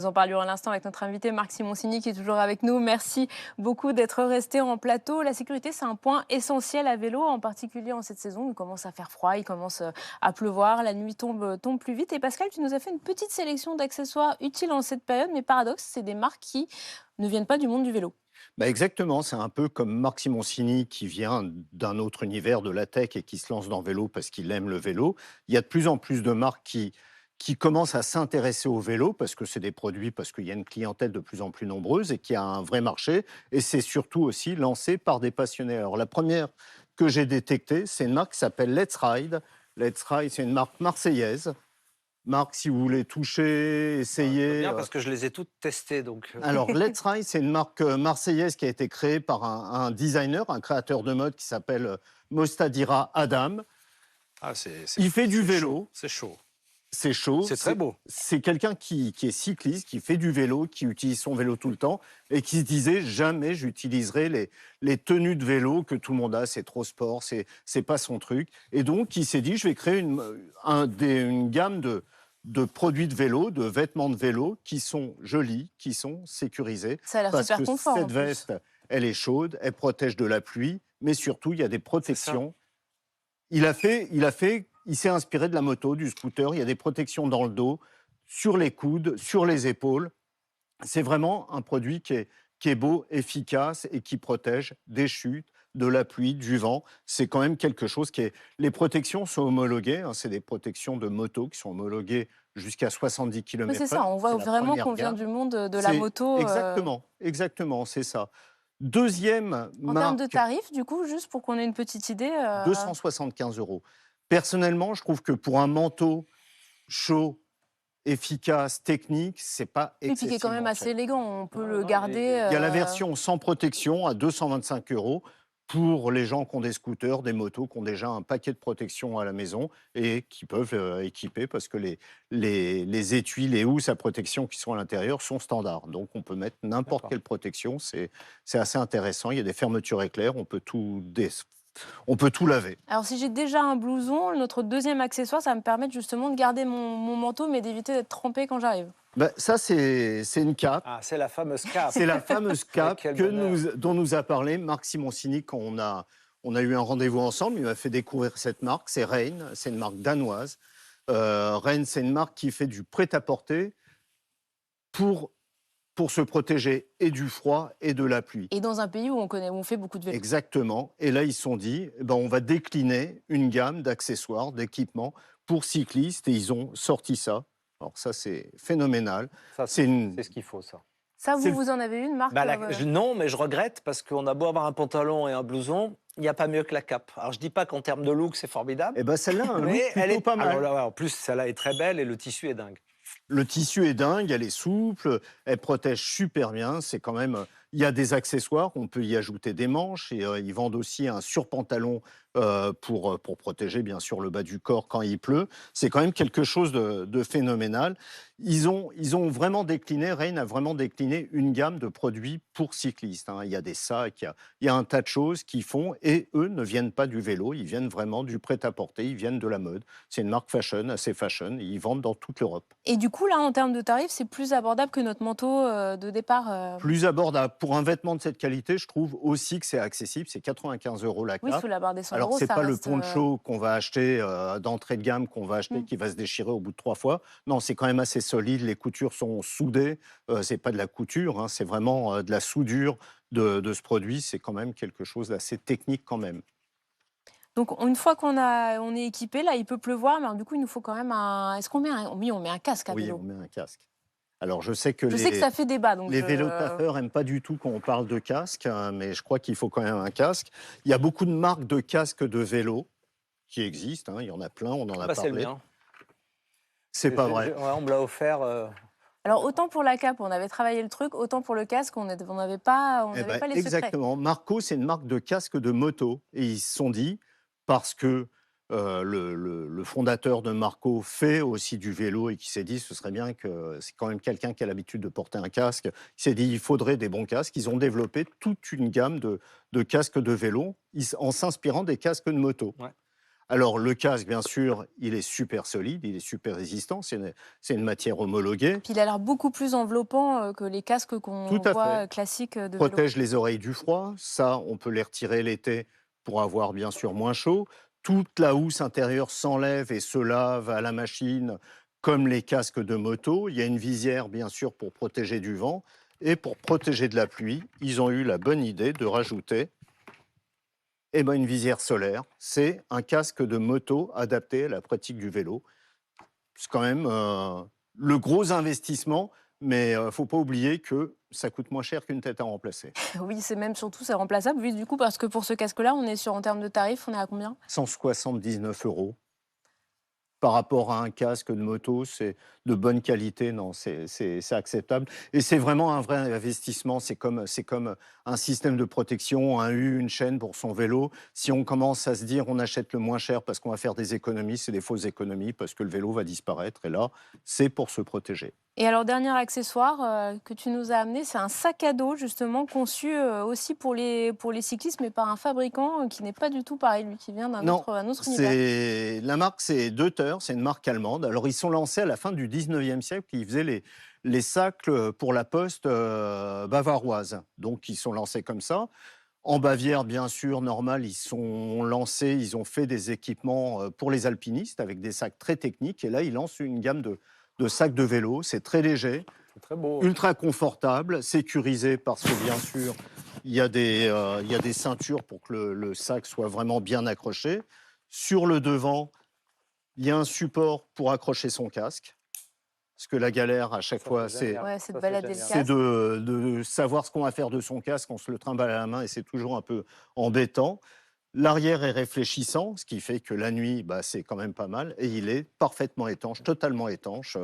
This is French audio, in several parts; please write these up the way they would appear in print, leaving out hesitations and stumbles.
Nous en parlions à l'instant avec notre invité Marc Simoncini qui est toujours avec nous. Merci beaucoup d'être resté en plateau. La sécurité, c'est un point essentiel à vélo, en particulier en cette saison. Il commence à faire froid, il commence à pleuvoir, la nuit tombe plus vite. Et Pascal, tu nous as fait une petite sélection d'accessoires utiles en cette période, mais paradoxe, c'est des marques qui ne viennent pas du monde du vélo. Bah exactement, c'est un peu comme Marc Simoncini qui vient d'un autre univers de la tech et qui se lance dans le vélo parce qu'il aime le vélo. Il y a de plus en plus de marques qui commencent à s'intéresser au vélo parce que c'est des produits, parce qu'il y a une clientèle de plus en plus nombreuse et qu'il y a un vrai marché. Et c'est surtout aussi lancé par des passionnés. Alors la première que j'ai détectée, c'est une marque qui s'appelle Let's Ride. Let's Ride, c'est une marque marseillaise. Marc, si vous voulez toucher, Je veux essayer. bien parce que je les ai toutes testées, donc Alors, Let's Ride, c'est une marque marseillaise qui a été créée par un designer, un créateur de mode qui s'appelle Mostadira Adam. ah, Il fait du c'est chaud, vélo, c'est chaud. c'est chaud. C'est très beau. C'est quelqu'un qui est cycliste, qui fait du vélo, qui utilise son vélo tout le temps et qui se disait jamais j'utiliserai les tenues de vélo que tout le monde a, c'est trop sport, c'est pas son truc. Et donc, il s'est dit je vais créer une gamme de produits de vélo, de vêtements de vélo qui sont jolis, qui sont sécurisés. Ça a l'air Parce super que confort en cette plus. veste, elle est chaude, elle protège de la pluie, mais surtout, il y a des C'est ça. protections. Il s'est inspiré de la moto, du scooter. Il y a des protections dans le dos, sur les coudes, sur les épaules. C'est vraiment un produit qui est beau, efficace et qui protège des chutes, de la pluie, du vent. C'est quand même quelque chose qui est. Les protections sont homologuées, hein, c'est des protections de moto qui sont homologuées jusqu'à 70 Oui, c'est km/h. ça, on voit C'est la vraiment première qu'on vient gamme. du monde de la C'est moto. exactement, c'est ça. Deuxième En termes de marque, tarifs, du coup, juste pour qu'on ait une petite idée. 275 euros. Personnellement, je trouve que pour un manteau chaud, efficace, technique, c'est pas Oui, puis qui est quand même excessivement assez cher. élégant, on peut Non, le non, garder. Il y a la version sans protection à 225 euros pour les gens qui ont des scooters, des motos, qui ont déjà un paquet de protection à la maison et qui peuvent équiper parce que les étuis, les housses à protection qui sont à l'intérieur sont standards. Donc on peut mettre n'importe d'accord. quelle protection, c'est assez intéressant. Il y a des fermetures éclairs, on peut tout laver. Alors si j'ai déjà un blouson, notre deuxième accessoire, ça va me permettre justement de garder mon manteau, mais d'éviter d'être trempé quand j'arrive. Ben, ça, c'est une cape. Ah, c'est la fameuse cape. C'est la fameuse Ah, cape quel bonheur. dont nous a parlé Marc Simoncini quand on a eu un rendez-vous ensemble. Il m'a fait découvrir cette marque. C'est Rein, c'est une marque danoise. Rein, c'est une marque qui fait du prêt-à-porter pour, pour se protéger et du froid et de la pluie. Et dans un pays où on fait beaucoup de vélo. Exactement. Et là, ils se sont dit, eh ben, on va décliner une gamme d'accessoires, d'équipements pour cyclistes. Et ils ont sorti ça. Alors ça, c'est phénoménal. Ça, C'est une, c'est ce qu'il faut, ça. Ça, c'est vous en avez une marque Bah, non, mais je regrette parce qu'on a beau avoir un pantalon et un blouson, il n'y a pas mieux que la cape. Alors, je dis pas qu'en termes de look, c'est formidable, eh ben, celle-là a un look mais elle plutôt est. pas Alors mal. là, ouais, en plus, celle-là est très belle et le tissu est dingue. Le tissu est dingue, elle est souple, elle protège super bien. C'est quand même. Il y a des accessoires, on peut y ajouter des manches et ils vendent aussi un surpantalon pour protéger bien sûr le bas du corps quand il pleut. C'est quand même quelque chose de phénoménal. Ils ont vraiment décliné, Rein a vraiment décliné une gamme de produits pour cyclistes, hein. Il y a des sacs, il y a un tas de choses qu'ils font et eux ne viennent pas du vélo, ils viennent vraiment du prêt-à-porter, ils viennent de la mode. C'est une marque fashion, assez fashion, et ils vendent dans toute l'Europe. Et du coup, là, en termes de tarifs, c'est plus abordable que notre manteau de départ. Plus abordable. Pour un vêtement de cette qualité, je trouve aussi que c'est accessible. C'est 95 euros la Oui, cape. sous la barre des 100 Alors, euros, c'est ça pas le reste. poncho qu'on va acheter d'entrée de gamme, qu'on va acheter, Hmm. qui va se déchirer au bout de 3 fois. Non, c'est quand même assez solide. Les coutures sont soudées. C'est pas de la couture, hein, c'est vraiment de la soudure de ce produit. C'est quand même quelque chose d'assez technique quand même. Donc, une fois on est équipé, là, il peut pleuvoir, mais alors, du coup, il nous faut quand même un. Est-ce qu'on met un. Oui, on met un casque à Oui, on vélo. met un casque. Alors, je sais que Je sais que ça fait débat, donc les vélotaffeurs n'aiment pas du tout quand on parle de casque, hein, mais je crois qu'il faut quand même un casque. Il y a beaucoup de marques de casques de vélo qui existent, hein, il y en a plein, on en Ah a bah, c'est le parlé. mien. C'est pas Ouais, vrai. on me l'a offert. Alors, autant pour la cape, on avait travaillé le truc, autant pour le casque, on on Eh n'avait ben, pas les secrets. exactement. Marco, c'est une marque de casque de moto. Et ils se sont dit, parce que le fondateur de Marco fait aussi du vélo et qui s'est dit, ce serait bien que c'est quand même quelqu'un qui a l'habitude de porter un casque. Il s'est dit, il faudrait des bons casques. Ils ont développé toute une gamme de casques de vélo en s'inspirant des casques de moto. Ouais. Alors le casque, bien sûr, il est super solide, il est super résistant, c'est une matière homologuée. Puis il a l'air beaucoup plus enveloppant que les casques Tout qu'on à voit fait. classiques de vélo. Protège les oreilles du froid, ça, on peut les retirer l'été pour avoir bien sûr moins chaud. Toute la housse intérieure s'enlève et se lave à la machine, comme les casques de moto. Il y a une visière, bien sûr, pour protéger du vent. Et pour protéger de la pluie, ils ont eu la bonne idée de rajouter une visière solaire. C'est un casque de moto adapté à la pratique du vélo. C'est quand même le gros investissement, mais il ne faut pas oublier que ça coûte moins cher qu'une tête à remplacer. Oui, c'est même surtout, c'est remplaçable. Oui, du coup, parce que pour ce casque-là, on est sur, en termes de tarifs, on est à combien? 179 € par rapport à un casque de moto, c'est de bonne qualité, non, c'est acceptable. Et c'est vraiment un vrai investissement. C'est comme un système de protection, un U, une chaîne pour son vélo. Si on commence à se dire on achète le moins cher parce qu'on va faire des économies, c'est des fausses économies parce que le vélo va disparaître. Et là, c'est pour se protéger. Et alors, dernier accessoire que tu nous as amené, c'est un sac à dos, justement, conçu aussi pour les cyclistes, mais par un fabricant qui n'est pas du tout pareil, lui, qui vient Non, un autre univers. la marque, c'est Deuter, c'est une marque allemande. Alors, ils sont lancés à la fin du 19e siècle, ils faisaient les sacs pour la poste bavaroise. Donc, ils sont lancés comme ça. En Bavière, bien sûr, normal, ils sont lancés, ils ont fait des équipements pour les alpinistes avec des sacs très techniques. Et là, ils lancent une gamme de sacs de vélo. C'est très léger, C'est très beau. ultra confortable, sécurisé parce que, bien sûr, il y a des ceintures pour que le sac soit vraiment bien accroché. Sur le devant, il y a un support pour accrocher son casque. Parce que la galère, à chaque Ça, fois, c'est génial. Ouais, c'est de Ça, c'est balader le génial. c'est casque. de savoir ce qu'on va faire de son casque. On se le trimballe à la main et c'est toujours un peu embêtant. L'arrière est réfléchissant, ce qui fait que la nuit, bah, c'est quand même pas mal. Et il est parfaitement étanche, totalement étanche.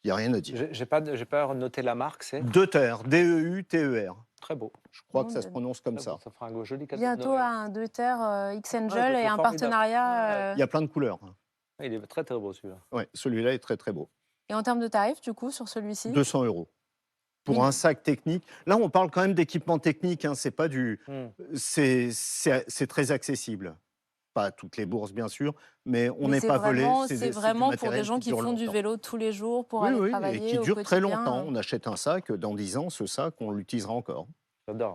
Il n'y a rien à dire. J'ai pas noté la marque, c'est Deuter, D-E-U-T-E-R. très beau. Je crois que Bon, ça se prononce comme Très beau. Ça. Ça fera un joli cadeau de bientôt Noël. un Deuter Ah, X-Angel ça, et c'est un formidable. partenariat. Il y a plein de couleurs. Ah, il est très très beau celui-là. Ouais, celui-là est très très beau. Et en termes de tarifs, du coup, sur celui-ci? 200 € pour Oui. un sac technique. Là, on parle quand même d'équipement technique. Hein, c'est pas du, Hmm. c'est très accessible. Pas à toutes les bourses, bien sûr, mais on Mais n'est pas volé. c'est C'est du vraiment pour des matériel gens qui qui dure font du longtemps. vélo tous les jours pour Oui, aller oui, et travailler qui au dure très longtemps. quotidien. On achète un sac, dans 10 ans, ce sac, on l'utilisera encore. J'adore.